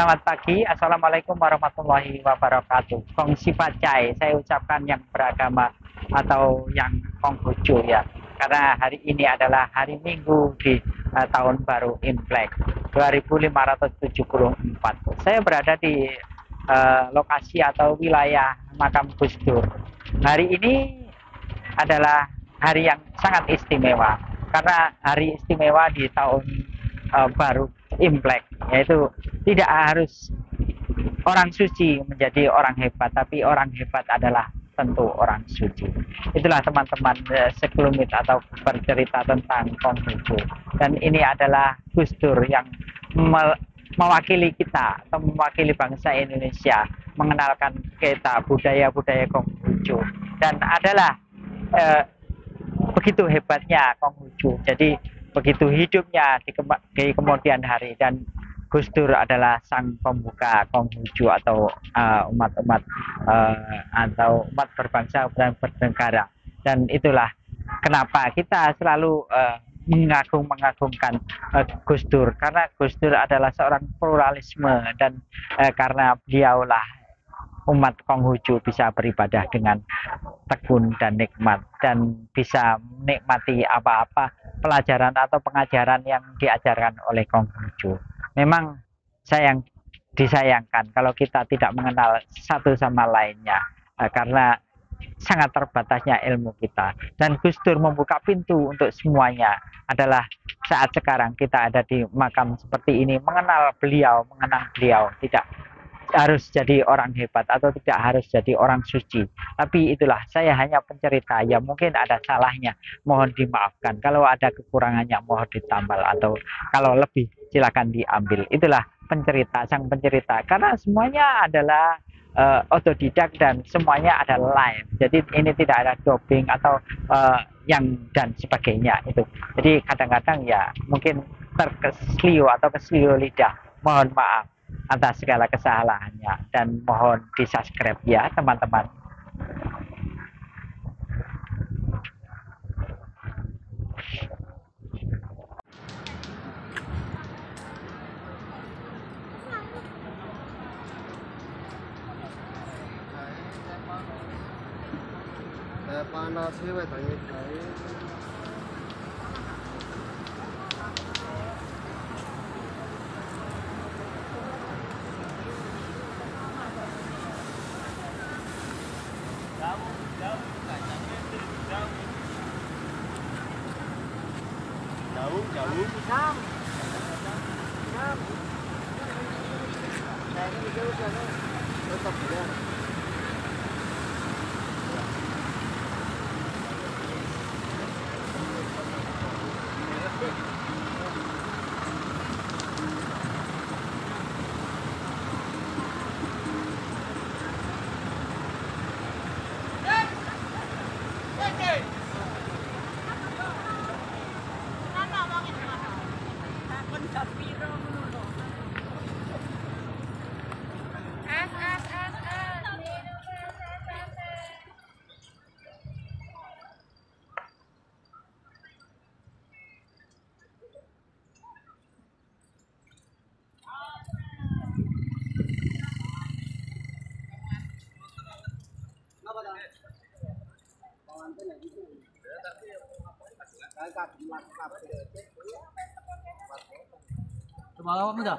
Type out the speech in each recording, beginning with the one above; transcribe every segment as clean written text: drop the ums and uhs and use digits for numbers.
Selamat pagi, Assalamualaikum warahmatullahi wabarakatuh. Kongsi Pacai, saya ucapkan yang beragama atau yang Konghucu ya. Karena hari ini adalah hari Minggu di tahun baru Imlek 2574. Saya berada di lokasi atau wilayah makam Gus Dur. Hari ini adalah hari yang sangat istimewa karena hari istimewa di tahun baru Imlek, yaitu tidak harus orang suci menjadi orang hebat, tapi orang hebat adalah tentu orang suci. Itulah teman-teman sekelumit atau bercerita tentang Konghucu. Dan ini adalah Gus Dur yang mewakili kita atau mewakili bangsa Indonesia, mengenalkan kita budaya-budaya Konghucu. Dan adalah begitu hebatnya Konghucu. Jadi begitu hidupnya di kemudian hari, dan Gus Dur adalah sang pembuka Konghucu atau umat-umat atau umat berbangsa dan bernegara. Dan itulah kenapa kita selalu mengagungkan Gus Dur, karena Gus Dur adalah seorang pluralisme, dan karena beliaulah umat Konghucu bisa beribadah dengan tekun dan nikmat, dan bisa menikmati apa-apa pelajaran atau pengajaran yang diajarkan oleh Konghucu. Memang disayangkan kalau kita tidak mengenal satu sama lainnya, karena sangat terbatasnya ilmu kita. Dan Gus Dur membuka pintu untuk semuanya. Adalah saat sekarang kita ada di makam seperti ini, mengenang beliau, tidak harus jadi orang hebat atau tidak harus jadi orang suci. Tapi itulah, saya hanya pencerita, ya mungkin ada salahnya, mohon dimaafkan. Kalau ada kekurangannya mohon ditambal, atau kalau lebih silakan diambil. Itulah sang pencerita, karena semuanya adalah otodidak dan semuanya ada live. Jadi ini tidak ada doping atau yang dan sebagainya itu. Jadi kadang-kadang ya mungkin terkeslio atau keslio lidah, mohon maaf atas segala kesalahannya, dan mohon di subscribe ya teman-teman. panas sih tanya jauh jam saya ini jauh tetap ya. Coba apa muda?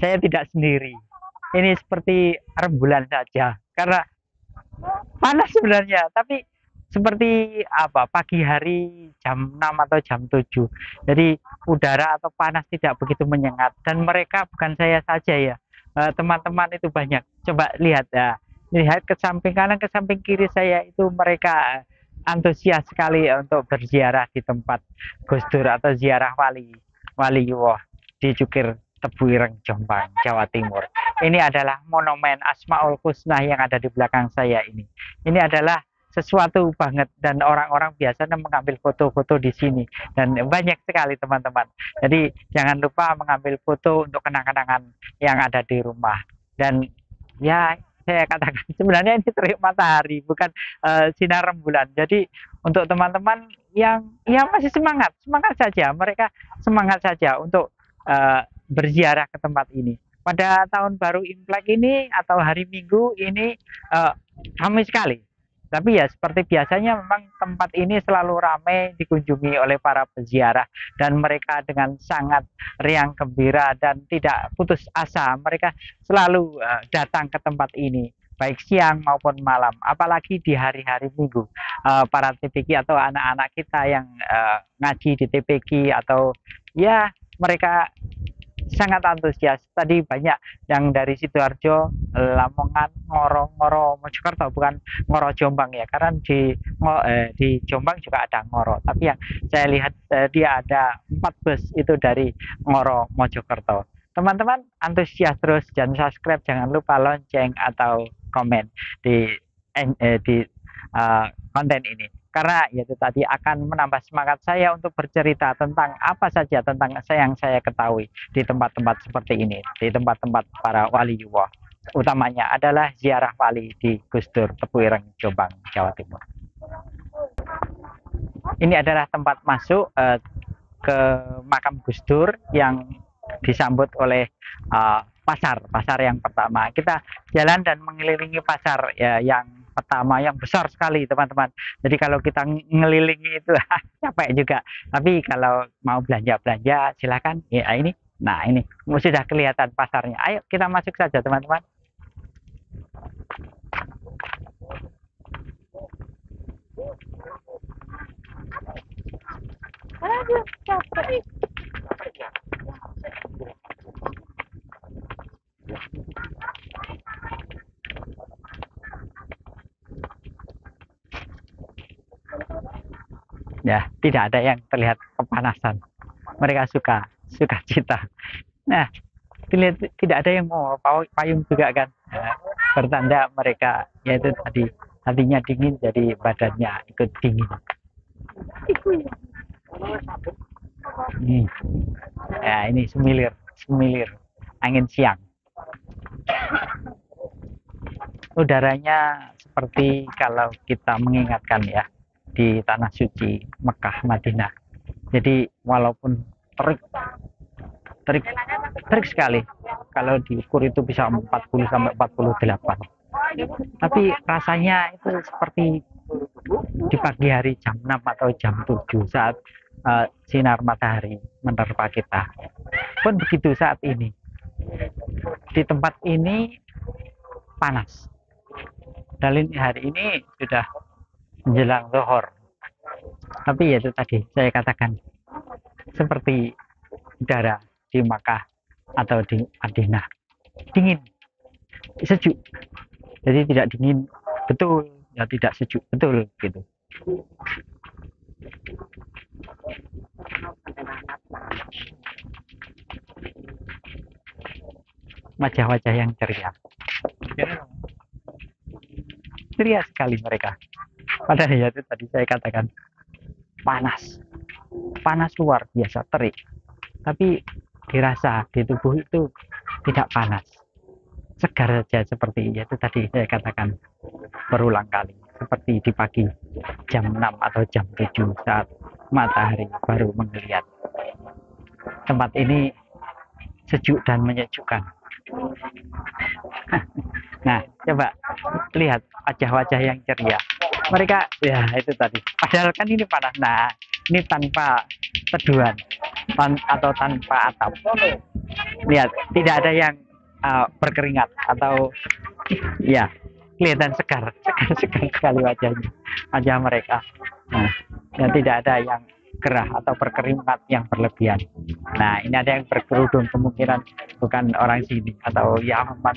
Saya tidak sendiri. Ini seperti rembulan saja, karena panas sebenarnya, tapi seperti apa, pagi hari jam 6 atau jam 7. Jadi udara atau panas tidak begitu menyengat, dan mereka bukan saya saja ya, teman-teman itu banyak. Coba lihat ya, lihat ke samping kanan, ke samping kiri saya itu mereka antusias sekali untuk berziarah di tempat Gus Dur atau ziarah Wali Yuwoh di Cukir Tebu Ireng, Jombang, Jawa Timur. Ini adalah monumen Asmaul Husna yang ada di belakang saya ini. Ini adalah sesuatu banget dan orang-orang biasanya mengambil foto-foto di sini dan banyak sekali teman-teman. Jadi jangan lupa mengambil foto untuk kenang-kenangan yang ada di rumah. Dan ya saya katakan sebenarnya ini terik matahari bukan sinar rembulan. Jadi untuk teman-teman yang masih semangat saja, mereka semangat saja untuk berziarah ke tempat ini. Pada tahun baru Imlek ini atau hari Minggu ini ramai sekali. Tapi ya seperti biasanya memang tempat ini selalu ramai dikunjungi oleh para peziarah dan mereka dengan sangat riang gembira dan tidak putus asa. Mereka selalu datang ke tempat ini baik siang maupun malam. Apalagi di hari-hari Minggu para TPQ atau anak-anak kita yang ngaji di TPQ atau ya mereka sangat antusias. Tadi banyak yang dari Sidoarjo, Lamongan, Ngoro Mojokerto, bukan Ngoro Jombang ya, karena di Jombang juga ada Ngoro. Tapi yang saya lihat dia ada 4 bus itu dari Ngoro Mojokerto. Teman-teman antusias terus, dan subscribe, jangan lupa lonceng atau komen di konten ini. Karena yaitu tadi akan menambah semangat saya untuk bercerita tentang apa saja tentang yang saya ketahui di tempat-tempat seperti ini, di tempat-tempat para wali yuwoh. Utamanya adalah ziarah wali di Gus Dur Tebu Ireng, Jombang, Jawa Timur. Ini adalah tempat masuk ke makam Gus Dur yang disambut oleh pasar yang pertama. Kita jalan dan mengelilingi pasar ya, yang pertama yang besar sekali teman-teman. Jadi kalau kita ngelilingi itu capek juga. Tapi kalau mau belanja silakan ya ini. Nah ini sudah kelihatan pasarnya. Ayo kita masuk saja teman-teman. Aduh, capek. Ya, tidak ada yang terlihat kepanasan. Mereka suka cita. Nah, tidak ada yang mau payung juga kan. Nah, bertanda mereka yaitu tadi hatinya dingin, jadi badannya ikut dingin. Ya, ini semilir angin siang. Udaranya seperti kalau kita mengingatkan ya di tanah suci Mekah, Madinah. Jadi walaupun terik sekali, kalau diukur itu bisa 40 sampai 48. Tapi rasanya itu seperti di pagi hari jam 6 atau jam 7 saat sinar matahari menerpa kita. Pun begitu saat ini. Di tempat ini panas. Dan hari ini sudah menjelang zuhur. Tapi ya itu tadi saya katakan seperti udara di Makkah atau di Madinah, dingin, sejuk. Jadi tidak dingin betul, ya tidak sejuk betul gitu. Wajah-wajah yang ceria sekali mereka. Padahal ya itu tadi saya katakan panas luar biasa, terik, tapi dirasa di tubuh itu tidak panas, segar saja, seperti itu tadi saya katakan berulang kali, seperti di pagi jam 6 atau jam 7 saat matahari baru menggeliat. Tempat ini sejuk dan menyejukkan. Nah, coba lihat wajah-wajah yang ceria. Mereka ya itu tadi. Padahal kan ini panas. Nah, ini tanpa teduhan atau tanpa atap. Lihat, tidak ada yang berkeringat atau ya kelihatan segar sekali wajah mereka. Nah, dan tidak ada yang gerah atau berkeringat yang berlebihan. Nah, ini ada yang berkerudung, kemungkinan bukan orang sini atau ya memang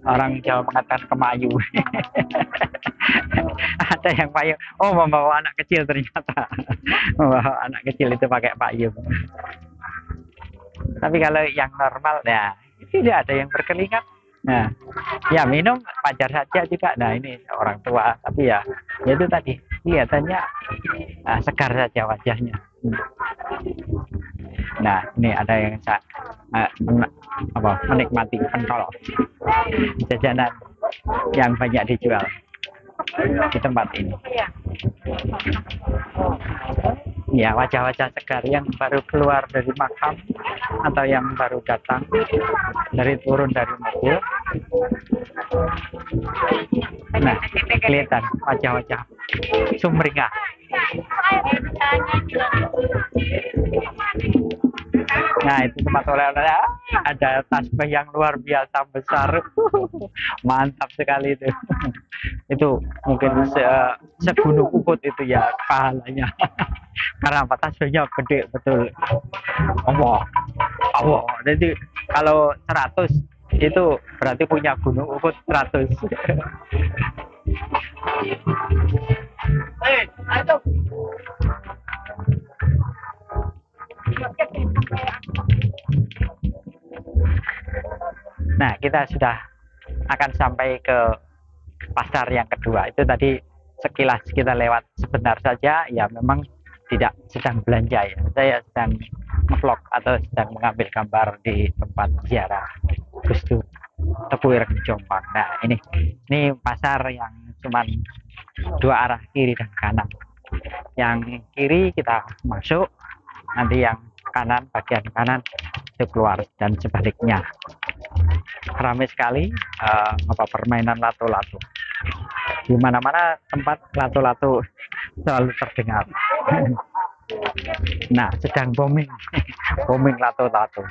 Orang Jawa mengatakan kemayu. Ada yang payung. Oh, membawa anak kecil ternyata. Membawa anak kecil itu pakai payung. Tapi kalau yang normal ya tidak ada yang berkeringat. Nah, ya minum wajar saja juga. Nah, ini orang tua, tapi ya itu tadi kelihatannya segar saja wajahnya. Nah, ini ada yang menikmati pentol jajanan yang banyak dijual di tempat ini. Ya, wajah-wajah segar yang baru keluar dari makam atau yang baru datang turun dari mobil. Nah, kelihatan wajah-wajah sumringah. Nah, itu tempat oleh-oleh. Ada tasbih yang luar biasa besar. Mantap sekali itu. Itu mungkin segunung Uhud itu ya pahalanya. Karena apa, tasbihnya gede betul. Allah. Jadi kalau 100 itu berarti punya gunung Uhud 100. Nah, kita sudah akan sampai ke pasar yang kedua. Itu tadi sekilas kita lewat sebentar saja, ya memang tidak sedang belanja ya. Saya sedang ngevlog atau sedang mengambil gambar di tempat ziarah Gus Dur Tepu Ireng Jombang. Nah, ini pasar yang cuma 2 arah, kiri dan kanan. Yang kiri kita masuk, nanti yang kanan, bagian kanan itu keluar, dan sebaliknya. Ramai sekali permainan lato-lato. Di mana-mana tempat lato-lato selalu terdengar. Nah, sedang booming lato-lato.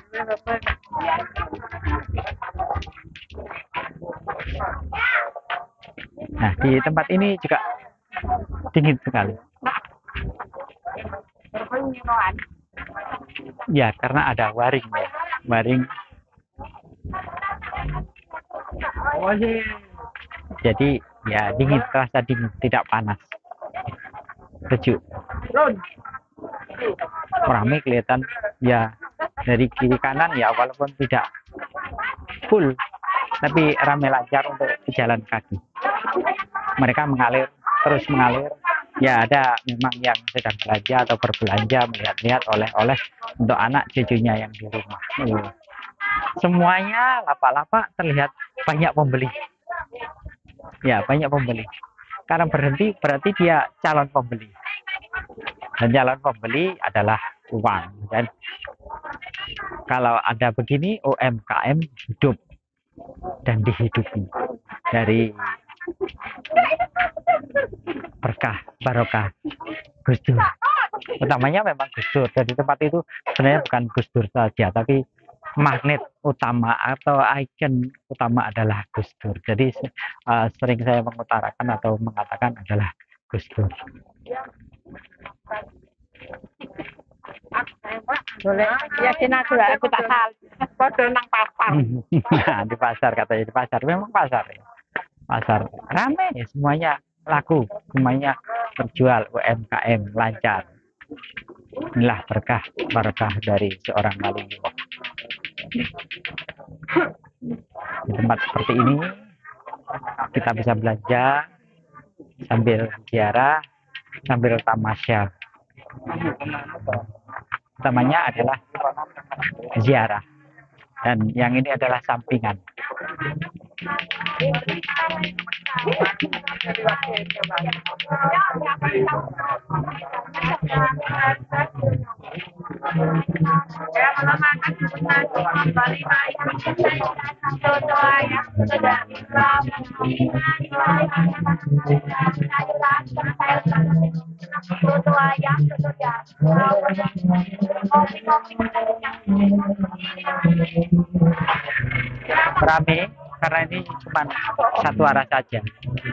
Nah, di tempat ini juga dingin sekali. Ya, karena ada waring ya. Waring. Jadi ya dingin, terasa dingin, tidak panas. Sejuk. Ramai kelihatan ya, dari kiri kanan ya, walaupun tidak full, tapi ramai lancar untuk pejalan kaki. Mereka terus mengalir. Ya, ada memang yang sedang belanja atau berbelanja, melihat-lihat oleh-oleh untuk anak cucunya yang di rumah. Semuanya lapak-lapak terlihat banyak pembeli. Ya, banyak pembeli. Karena berhenti berarti dia calon pembeli. Dan calon pembeli adalah uang. Dan kalau ada begini, UMKM hidup dan dihidupi dari berkah barokah Gus Dur. Utamanya memang Gus Dur. Jadi tempat itu sebenarnya bukan Gus Dur saja, tapi magnet utama atau ikon utama adalah Gus Dur. Jadi sering saya mengutarakan atau mengatakan adalah Gus Dur. Boleh yakin aku tak salah. Padahal nang pasar. Nah, di pasar, katanya di pasar. Memang pasar ya. Pasar ramai ya, semuanya laku, semuanya terjual, UMKM lancar. Inilah berkah barokah dari seorang waliullah. Di tempat seperti ini kita bisa belanja sambil ziarah, sambil tamasya. Utamanya adalah ziarah, dan yang ini adalah sampingan. Rame karena ini cuma satu arah saja.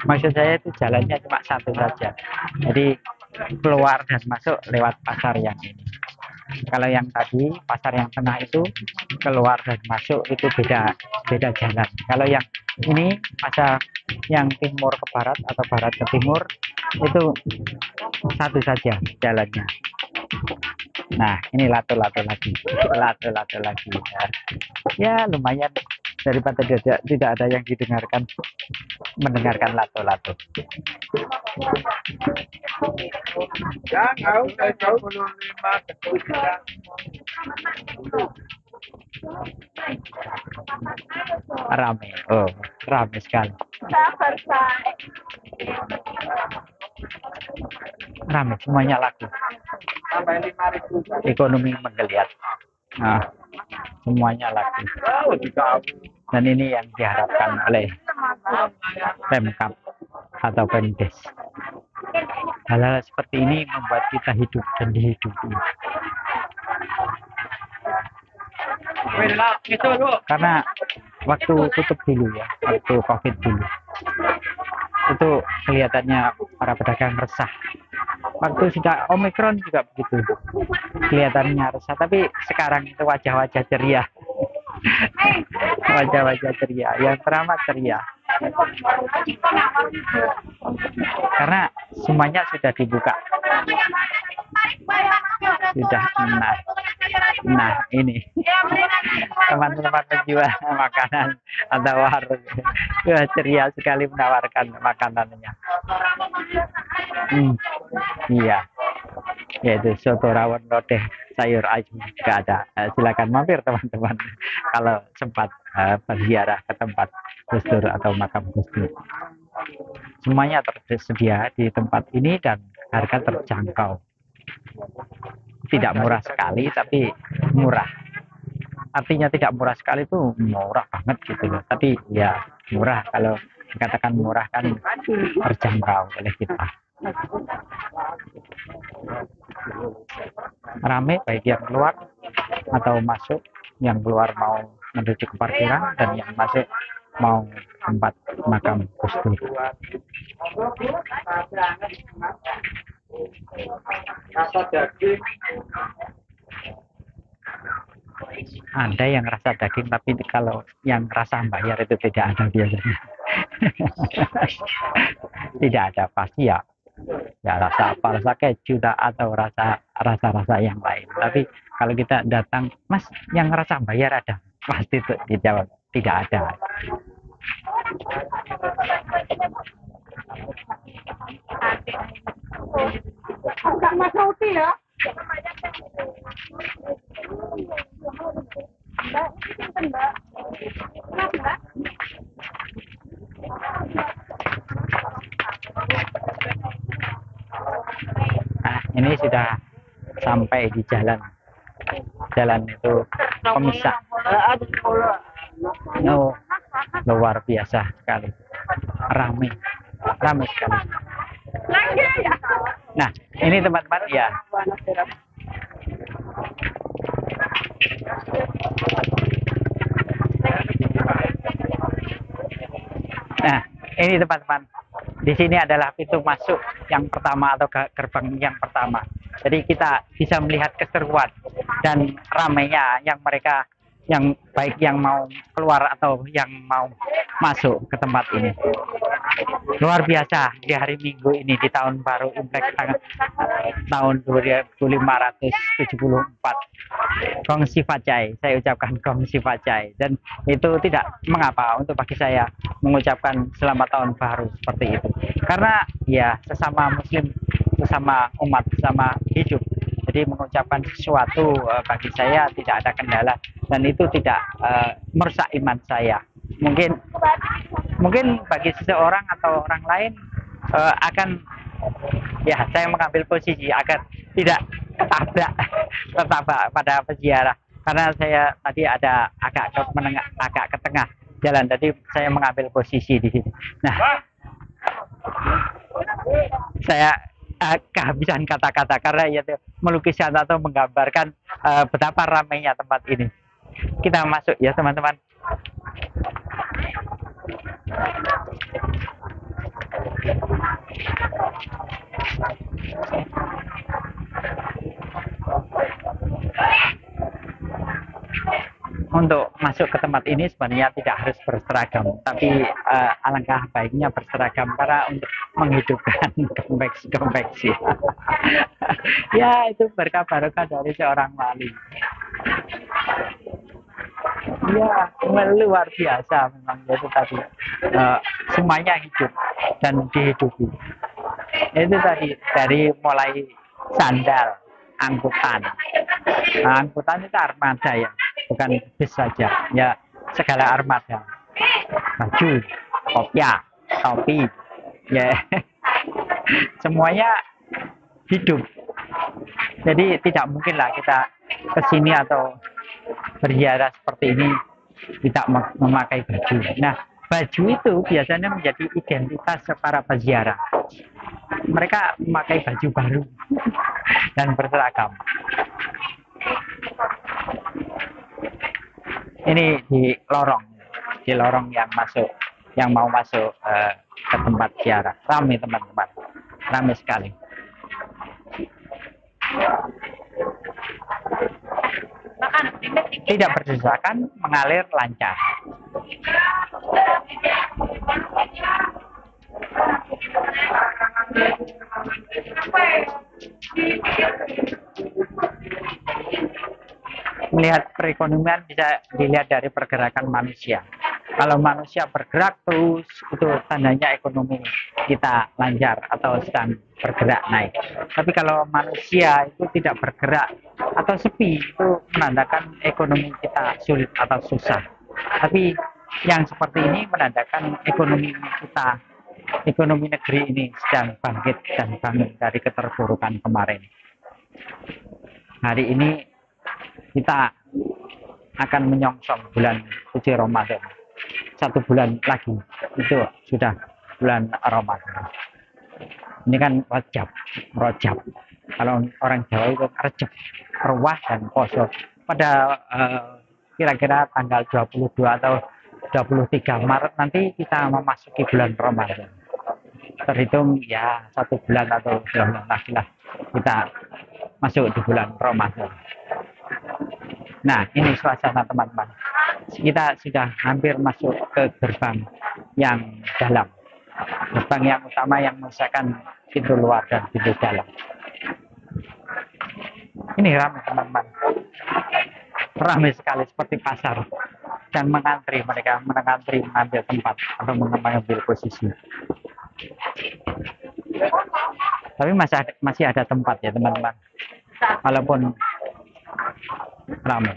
Maksud saya itu jalannya cuma satu saja. Jadi keluar dan masuk lewat pasar yang ini. Kalau yang tadi pasar yang tengah itu keluar dan masuk itu beda jalan. Kalau yang Ini masa yang timur ke barat atau barat ke timur itu satu saja jalannya. Nah, ini lato-lato lagi, lato-lato lagi. Ya, lumayan daripada tidak ada yang didengarkan, mendengarkan lato-lato. Rame, oh, rame sekali. Rame, semuanya laku. Ekonomi menggeliat. Nah, semuanya laku. Dan ini yang diharapkan oleh Pemkab atau Pemdes. Hal-hal seperti ini membuat kita hidup dan dihidupi. Karena waktu tutup dulu ya, waktu COVID dulu, itu kelihatannya para pedagang resah. Waktu sudah Omikron juga begitu, kelihatannya resah. Tapi sekarang itu wajah-wajah ceria, wajah-wajah ceria, yang teramat ceria. Karena semuanya sudah dibuka, sudah. Nah ini teman-teman penjual makanan atau warung, ceria sekali menawarkan makanannya. Iya, yaitu soto rawon lodeh sayur ayam juga ada. Silakan mampir teman-teman kalau sempat berziarah ke tempat Gus Dur atau makam Gus Dur. Semuanya tersedia di tempat ini dan harga terjangkau. Tidak murah sekali, tapi murah. Artinya tidak murah sekali itu murah banget gitu loh. Tapi ya murah, kalau dikatakan murah kan terjangkau oleh kita. Rame baik yang keluar atau masuk, yang keluar mau menuju ke parkiran dan yang masuk mau tempat makam Gus Dur. Rasa daging. Ada yang rasa daging, tapi kalau yang rasa bayar itu tidak ada biasanya. Tidak ada, pasti ya rasa apa, rasa keju atau rasa yang lain. Tapi kalau kita datang, Mas, yang rasa bayar ada, pasti itu dijawab tidak ada. Mas roti ya. Nah, ini sudah sampai di jalan itu pemisah. Oh, luar biasa sekali, ramai sekali. Nah, ini teman-teman ya. Nah, ini teman-teman. Di sini adalah pintu masuk yang pertama atau gerbang yang pertama. Jadi kita bisa melihat keseruan dan ramainya yang mereka, yang baik yang mau keluar atau yang mau masuk ke tempat ini. Luar biasa di hari Minggu ini, di tahun baru Imlek tahun 2574. Gongsi Facai, saya ucapkan Gongsi Facai, dan itu tidak mengapa untuk bagi saya mengucapkan selamat tahun baru seperti itu, karena ya sesama muslim, sesama umat, sesama hidup. Jadi mengucapkan sesuatu bagi saya tidak ada kendala dan itu tidak merusak iman saya. Mungkin bagi seseorang atau orang lain akan, ya saya mengambil posisi agar tidak tertabrak pada peziarah, karena saya tadi ada agak ke tengah jalan, jadi saya mengambil posisi di sini. Nah, saya kehabisan kata-kata karena ya melukiskan atau menggambarkan betapa ramainya tempat ini. Kita masuk ya teman-teman. untuk masuk ke tempat ini sebenarnya tidak harus berseragam, tapi alangkah baiknya berseragam karena untuk menghidupkan konveksi. Ya, itu berkah barokah dari seorang wali. Ya, luar biasa memang itu tadi. Semuanya hidup dan dihidupi. Itu tadi dari mulai sandal, angkutan. Nah, angkutan itu armada ya, bukan bis saja. Ya, segala armada. Baju, kopiah, topi, ya, semuanya hidup. Jadi tidak mungkinlah kita ke sini atau berziarah seperti ini tidak memakai baju. Nah, baju itu biasanya menjadi identitas para peziarah. Mereka memakai baju baru dan berseragam. Ini di lorong yang masuk, yang mau masuk ke tempat ziarah. Ramai teman-teman, ramai sekali. Tidak berdesakan, mengalir lancar. Melihat perekonomian bisa dilihat dari pergerakan manusia. Kalau manusia bergerak terus, itu tandanya ekonomi kita lancar atau sedang bergerak naik. Tapi kalau manusia itu tidak bergerak atau sepi, itu menandakan ekonomi kita sulit atau susah. Tapi yang seperti ini menandakan ekonomi kita, ekonomi negeri ini sedang bangkit dan bangun dari keterpurukan kemarin. Hari ini kita akan menyongsong bulan suci Ramadan. 1 bulan lagi itu sudah bulan Ramadan. Ini kan rojab. Kalau orang Jawa itu rejab, ruah dan poso. Pada kira-kira tanggal 22 atau 23 Maret nanti kita memasuki bulan Ramadan. Terhitung ya 1 bulan atau 2 bulan lagi lah kita masuk di bulan Ramadan. Nah, ini suasana teman-teman. Kita sudah hampir masuk ke gerbang yang dalam. Gerbang yang utama yang merupakan pintu luar dan pintu dalam. Ini ramai teman-teman. Ramai sekali seperti pasar. Dan mengantri, mereka mengambil tempat atau mengambil posisi. Tapi masih ada tempat ya teman-teman. Walaupun ramai.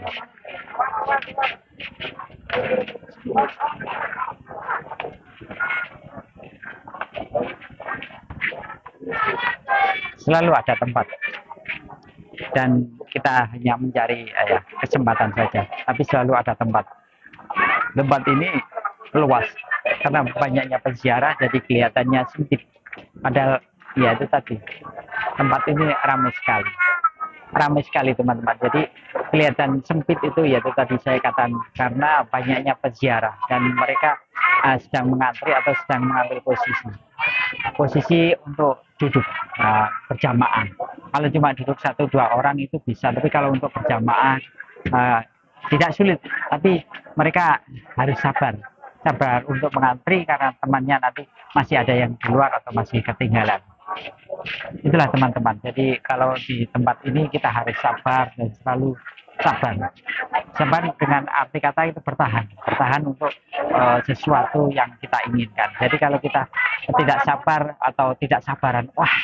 Selalu ada tempat dan kita hanya mencari kesempatan saja, tapi selalu ada tempat. Tempat ini luas karena banyaknya peziarah jadi kelihatannya sempit, padahal ya itu tadi tempat ini ramai sekali teman-teman. Jadi kelihatan sempit itu ya itu tadi saya katakan karena banyaknya peziarah dan mereka sedang mengantri atau sedang mengambil posisi untuk duduk berjamaah. Kalau cuma duduk 1-2 orang itu bisa, tapi kalau untuk berjamaah tidak sulit, tapi mereka harus sabar untuk mengantri karena temannya nanti masih ada yang di luar atau masih ketinggalan. Itulah teman-teman. Jadi kalau di tempat ini kita harus sabar dan selalu sabar. Sabar dengan arti kata itu bertahan untuk sesuatu yang kita inginkan. Jadi kalau kita tidak sabar atau tidak sabaran, wah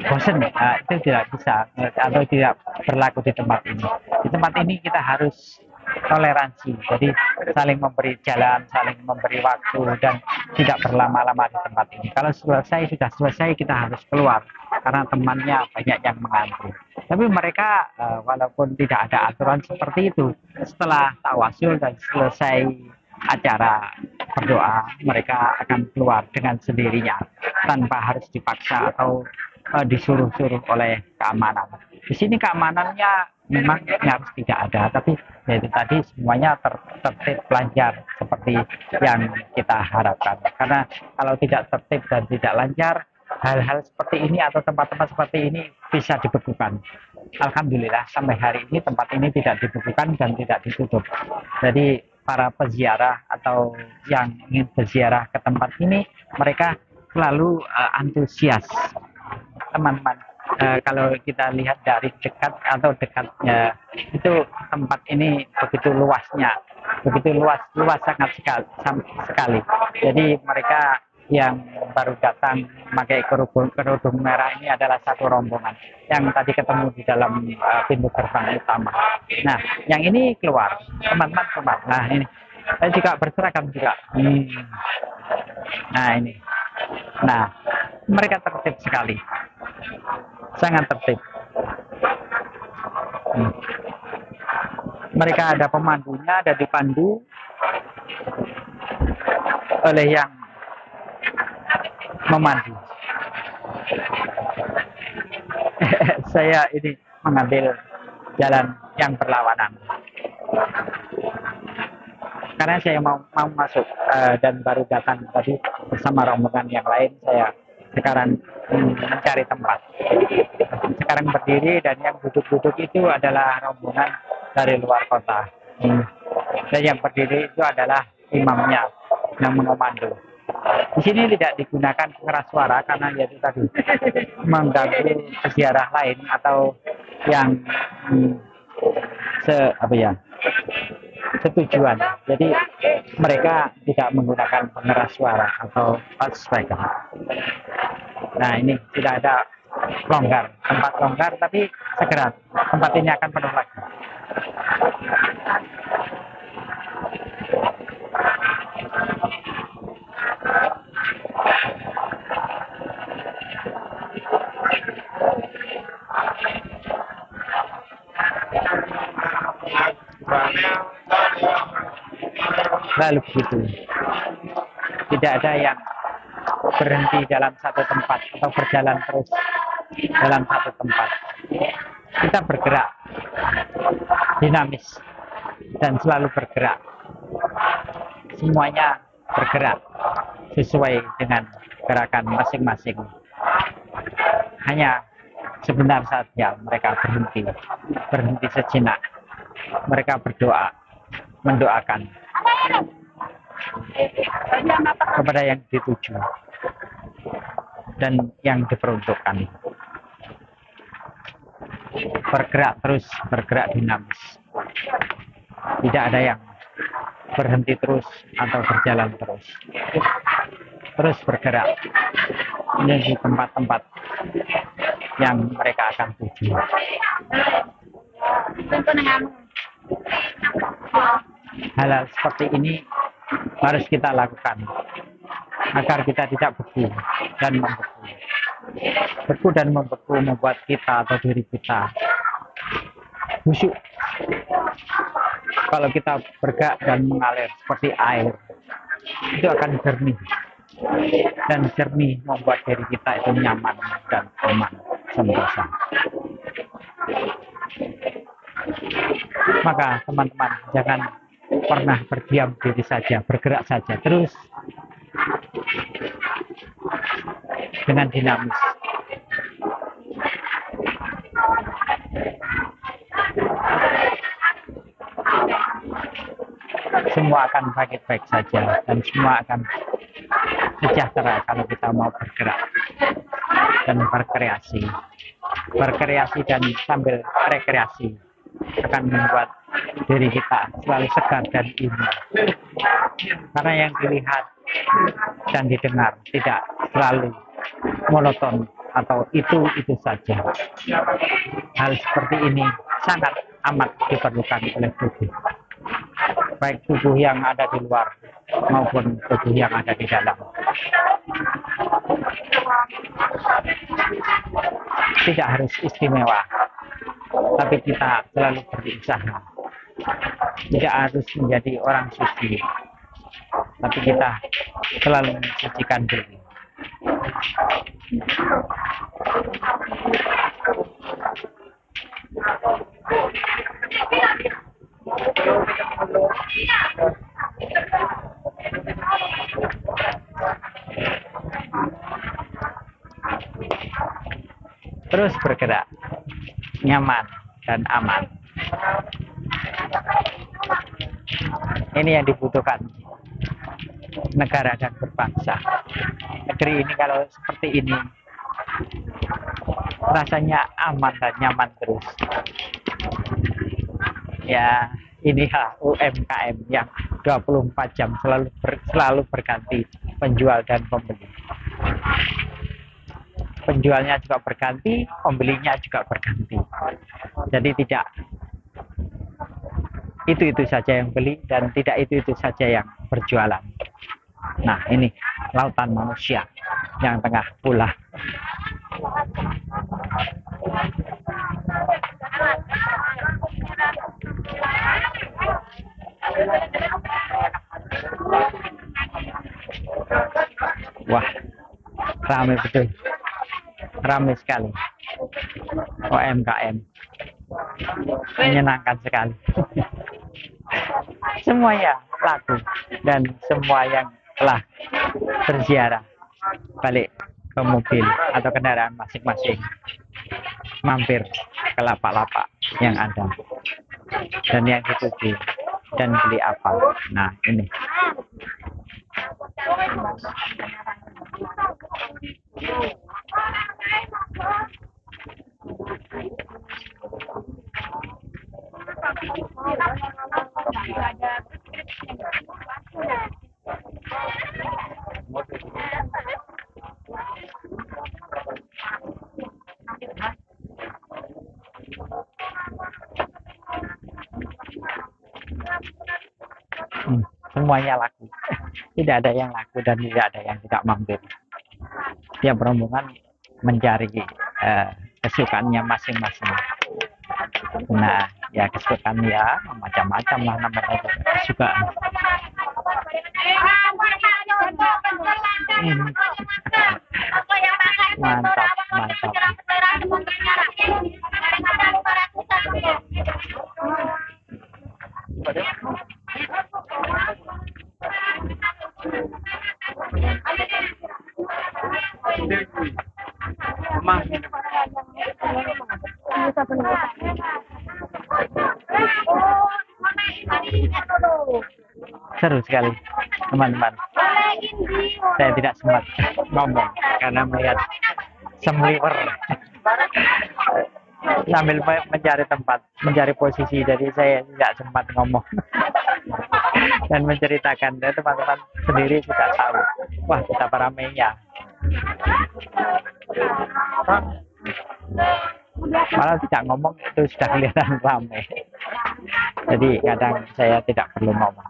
bosan, itu tidak bisa atau tidak berlaku di tempat ini. Di tempat ini kita harus toleransi, jadi saling memberi jalan, saling memberi waktu dan tidak berlama-lama di tempat ini. Kalau sudah selesai kita harus keluar karena temannya banyak yang mengantri. Tapi mereka walaupun tidak ada aturan seperti itu, setelah tawasul dan selesai acara berdoa, mereka akan keluar dengan sendirinya tanpa harus dipaksa atau disuruh-suruh oleh keamanan. Di sini keamanannya memang harus tidak ada, tapi yaitu tadi semuanya tertib lancar seperti yang kita harapkan. Karena kalau tidak tertib dan tidak lancar, hal-hal seperti ini atau tempat-tempat seperti ini bisa dibekukan. alhamdulillah sampai hari ini tempat ini tidak dibekukan dan tidak ditutup. Jadi para peziarah atau yang ingin berziarah ke tempat ini, mereka selalu antusias. Teman-teman, kalau kita lihat dari dekat atau dekatnya, itu tempat ini begitu luasnya, begitu luas sangat sekali. Jadi mereka yang baru datang memakai kerudung merah ini adalah satu rombongan yang tadi ketemu di dalam pintu gerbang utama. Nah, yang ini keluar, teman-teman keluar. Nah, ini saya juga berseragam juga. Nah, ini. Nah, mereka tertib sekali, sangat tertib. Mereka ada pemandunya, ada dipandu oleh yang memandu. Saya ini mengambil jalan yang berlawanan karena saya mau masuk dan baru datang tadi bersama rombongan yang lain. Saya sekarang mencari tempat. Sekarang berdiri dan yang duduk-duduk itu adalah rombongan dari luar kota. Dan yang berdiri itu adalah imamnya yang mengomando. Di sini tidak digunakan pengeras suara karena yaitu tadi mengganggu peziarah lain atau yang setujuan. Jadi mereka tidak menggunakan pengeras suara atau loudspeaker. Nah, ini tidak ada longgar, tempat longgar, tapi segera tempat ini akan penuh lagi. Lalu begitu, tidak ada yang berhenti dalam satu tempat atau berjalan terus dalam satu tempat. Kita bergerak dinamis dan selalu bergerak. Semuanya bergerak sesuai dengan gerakan masing-masing. Hanya sebentar saja mereka berhenti sejenak. Mereka berdoa, mendoakan kepada yang dituju dan yang diperuntukkan. Bergerak terus, bergerak dinamis. Tidak ada yang berhenti terus atau berjalan terus. Terus bergerak menuju tempat-tempat yang mereka akan tuju. Hal-hal seperti ini harus kita lakukan agar kita tidak beku dan membeku. Beku dan membeku membuat kita atau diri kita busuk. Kalau kita bergerak dan mengalir seperti air, itu akan jernih. Dan jernih membuat diri kita itu nyaman dan aman, sentosa. Maka teman-teman jangan pernah berdiam diri saja, bergerak saja terus dengan dinamis. Semua akan baik-baik saja dan semua akan sejahtera kalau kita mau bergerak dan berkreasi dan sambil rekreasi akan membuat diri kita selalu segar dan imun. Karena yang dilihat dan didengar tidak selalu monoton atau itu saja. Hal seperti ini sangat amat diperlukan oleh tubuh. Baik tubuh yang ada di luar maupun tubuh yang ada di dalam. Tidak harus istimewa, tapi kita selalu berusaha. Tidak harus menjadi orang suci, tapi kita selalu mensucikan diri. Terus bergerak nyaman dan aman. Ini yang dibutuhkan negara dan berbangsa. Negeri ini kalau seperti ini rasanya aman dan nyaman terus. Ya, inilah UMKM yang 24 jam selalu berganti penjual dan pembeli. Penjualnya juga berganti, pembelinya juga berganti. Jadi tidak itu saja yang beli dan tidak itu saja yang berjualan. Nah, ini lautan manusia yang tengah pula. Wah, ramai betul. Ramai sekali. UMKM. Menyenangkan sekali. Semuanya laku dan semua yang telah berziarah balik ke mobil atau kendaraan masing-masing, mampir ke lapak-lapak yang ada dan yang dituju dan beli apa. Nah, ini semuanya laku. Tidak ada yang laku dan tidak ada yang tidak mampir. Tiap rombongan mencari kesukaannya masing-masing. Nah, ya kesukaan ya macam-macam lah namanya kesukaan. Mantap, mantap. Seru sekali, teman-teman. Saya tidak sempat ngomong karena melihat semliwer sambil mencari tempat, mencari posisi, jadi saya tidak sempat ngomong dan menceritakan. Dan teman-teman sendiri sudah tahu, wah betapa ramainya. Malah tidak ngomong itu sudah kelihatan ramai. Jadi kadang saya tidak perlu ngomong.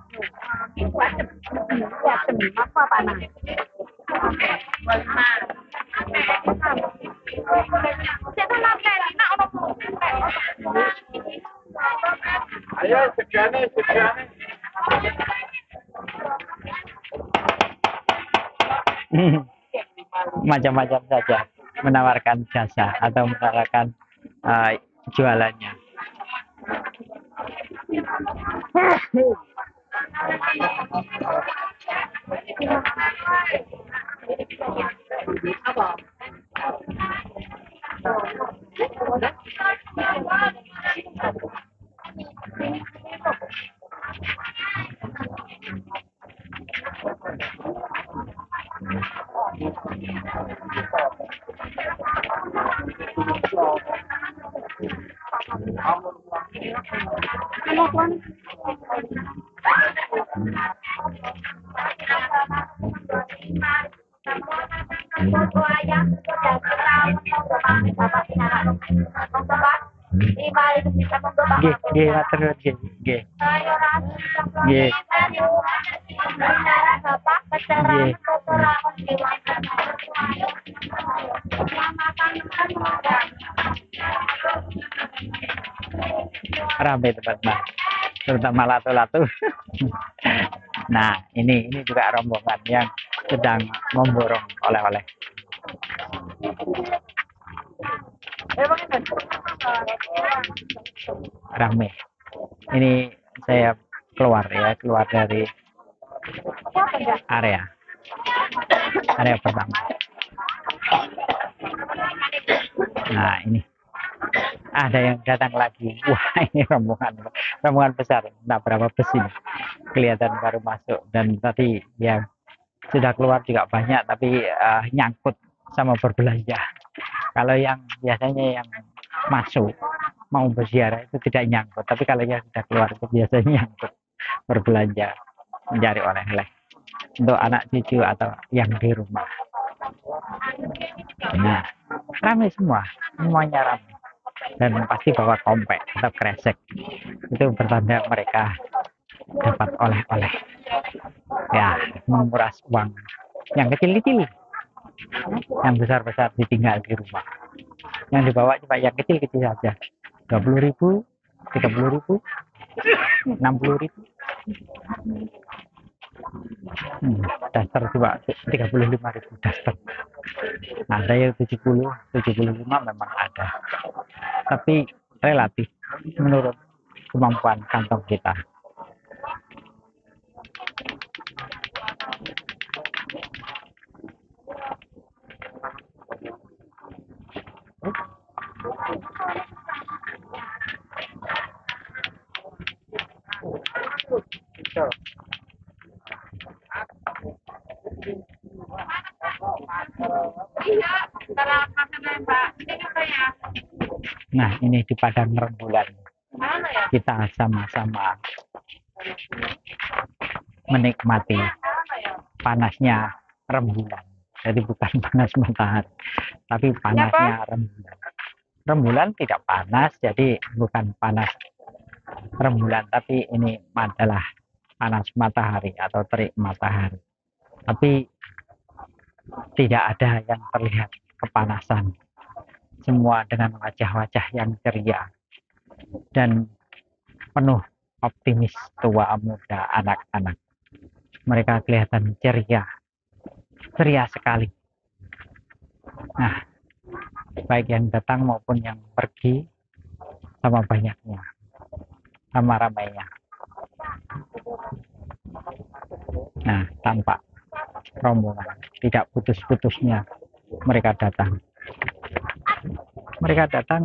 Ayo segane. Macam-macam saja menawarkan jasa atau menawarkan jualannya. Nggih, matur nuwun nggih. Nggih. Ramai teman-teman, terutama latu-latu. Nah, ini juga rombongan yang sedang memborong oleh-oleh. Ramai. Ini saya keluar dari area pertama. Nah, ini Ada yang datang lagi. Wah, ini rombongan besar. Nah, berapa bus ini? Kelihatan baru masuk. Dan tadi yang sudah keluar juga banyak, tapi nyangkut sama berbelanja. Kalau yang biasanya yang masuk mau berziarah itu tidak nyangkut, tapi kalau yang sudah keluar itu biasanya nyangkut berbelanja, mencari oleh-oleh untuk anak cucu atau yang di rumah. Nah, ramai semuanya ramai, dan pasti bawa kompek atau kresek. Itu bertanda mereka dapat oleh-oleh, ya, menguras uang. Yang kecil-kecil, yang besar-besar ditinggal di rumah. Yang dibawa cuma yang kecil-kecil saja, 20.000, 30.000, 60.000. Daster juga 35.000 daster. Ada yang 70, 75 memang ada. Tapi relatif menurut kemampuan kantong kita. Nah, ini di padang rembulan kita sama-sama menikmati panasnya rembulan. Jadi bukan panas matahari, tapi panasnya rembulan. Rembulan tidak panas, jadi bukan panas rembulan, tapi ini adalah panas matahari atau terik matahari. Tapi tidak ada yang terlihat kepanasan. Semua dengan wajah-wajah yang ceria dan penuh optimis, tua muda, anak-anak. Mereka kelihatan ceria sekali. Nah, baik yang datang maupun yang pergi, sama banyaknya, sama ramainya. Nah, tampak rombongan, tidak putus-putusnya mereka datang.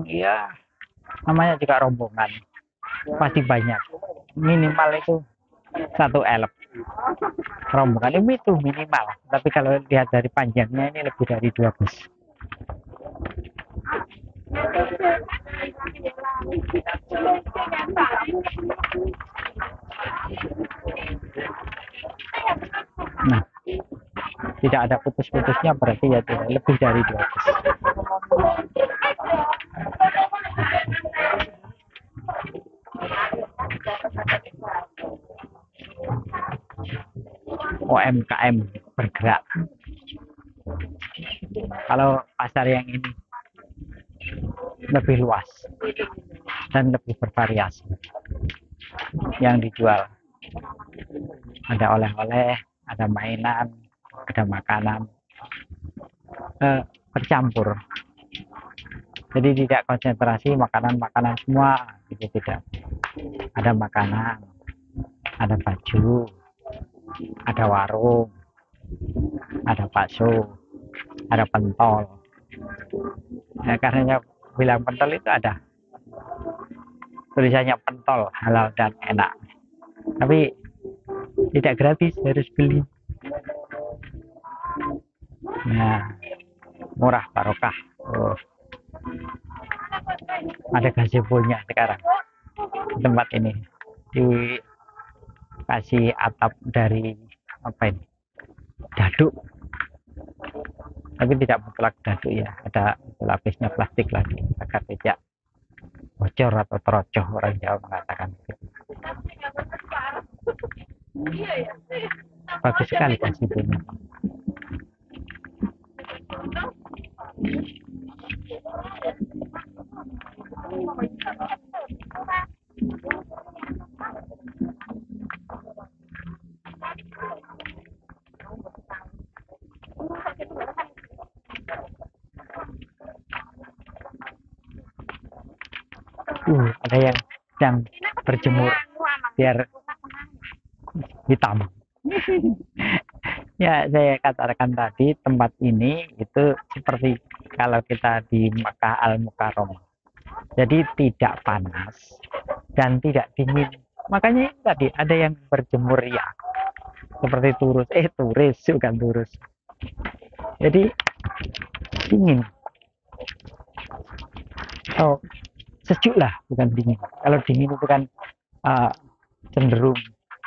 Iya, namanya juga rombongan, pasti banyak. Minimal itu 1 elep rombongan itu minimal. Tapi kalau lihat dari panjangnya ini lebih dari 2 bus. Nah, tidak ada putus-putusnya, berarti ya lebih dari 2 bus. UMKM bergerak. Kalau pasar yang ini lebih luas dan lebih bervariasi. Yang dijual ada oleh-oleh, ada mainan, ada makanan, bercampur. Jadi tidak konsentrasi makanan-makanan semua, gitu tidak. Ada makanan, ada baju, ada warung, ada bakso, ada pentol. Nah, karena bilang pentol itu ada tulisannya pentol, halal dan enak. Tapi tidak gratis, harus beli. Nah, murah barokah. Oh. Ada gazebonya sekarang di tempat ini, dikasih atap dari apa ini, daduk, tapi tidak mutlak daduk ya, ada lapisnya plastik lagi agar tidak bocor atau terocoh, orang Jawa mengatakan gitu. Bagus sekali gazebonya. Ada yang sedang berjemur biar hitam. Ya, saya katakan tadi, tempat ini itu seperti kalau kita di Makkah Al Mukarram. Jadi tidak panas dan tidak dingin. Makanya tadi ada yang berjemur ya, seperti turis bukan turus. Jadi dingin. Oh, sejuk lah, bukan dingin. Kalau dingin itu kan cenderung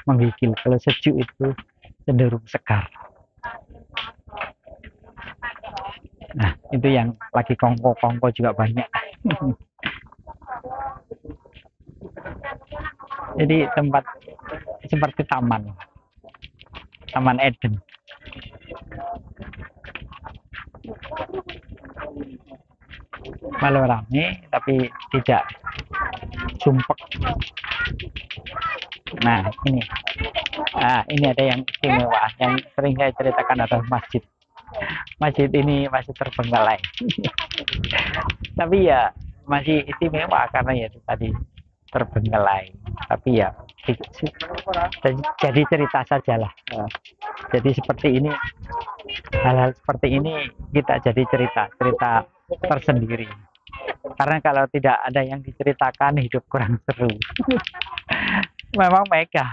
menggigil. Kalau sejuk itu cenderung segar. Nah, itu yang lagi kongko-kongko juga banyak. Jadi tempat seperti Taman Eden. Malah rame, tapi tidak sumpek. Nah, ini ada yang istimewa, yang sering saya ceritakan adalah masjid. Masjid ini masih terbengkalai. Tapi ya masih istimewa karena ya tadi terbengkalai. Tapi ya jadi cerita sajalah. Jadi seperti ini, hal-hal seperti ini kita jadi cerita tersendiri. Karena kalau tidak ada yang diceritakan, hidup kurang seru. Memang megah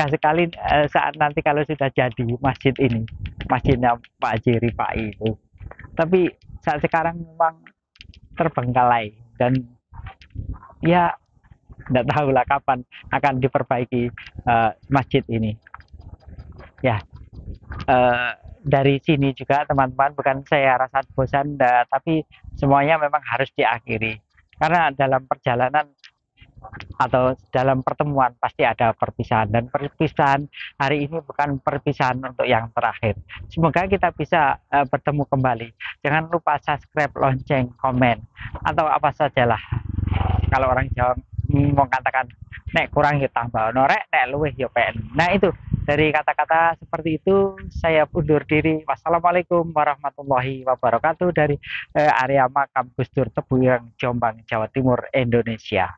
sekali saat nanti kalau sudah jadi masjid ini, masjidnya Pak Haji Rifai itu. Tapi saat sekarang memang terbengkalai dan ya tidak tahu lah kapan akan diperbaiki masjid ini. Ya, dari sini juga teman-teman, bukan saya rasa bosan, tapi semuanya memang harus diakhiri. Karena dalam perjalanan atau dalam pertemuan pasti ada perpisahan, dan perpisahan hari ini bukan perpisahan untuk yang terakhir. Semoga kita bisa bertemu kembali. Jangan lupa subscribe, lonceng, komen, atau apa sajalah. Kalau orang Jawa mau katakan nek kurang ya tambah, norek nek luwih ya pen. Nah itu, dari kata-kata seperti itu saya undur diri. Wassalamualaikum warahmatullahi wabarakatuh dari area makam Gus Dur Tebuireng, Jombang, Jawa Timur, Indonesia.